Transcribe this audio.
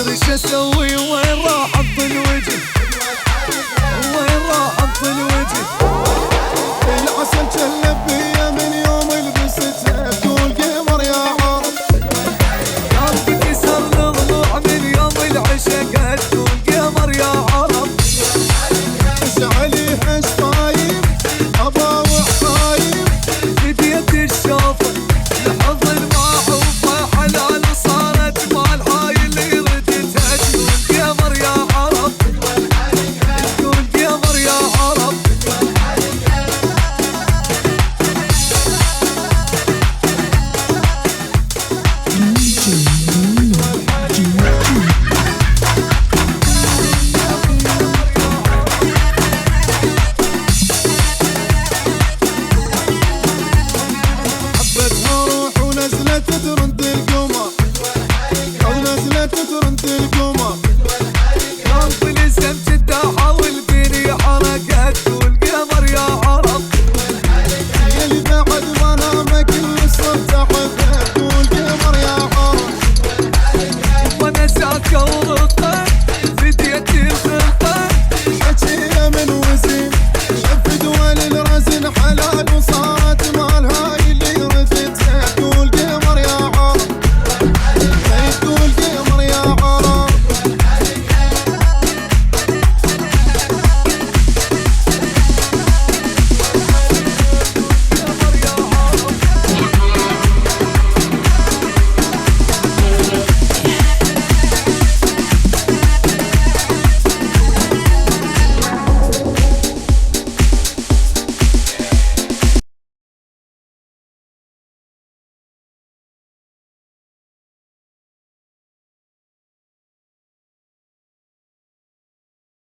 ادري شو اسوي وين راح اطل وجهي، وين راح اطل وجهي. العسل جلب بيا من يوم لبستها تقول قمر يا عرب. قلبي كسر الضلوع من يوم العشق تقول قمر يا عرب. ايش عليه ايش طايب اباوع خايب. بديت الشوفه لحظ المعروفه حلال صارت مال هاي اللي ردتها تقول قمر يا عرب، تقول قمر يا عرب. حبتها روح ونزلت ترد القمر.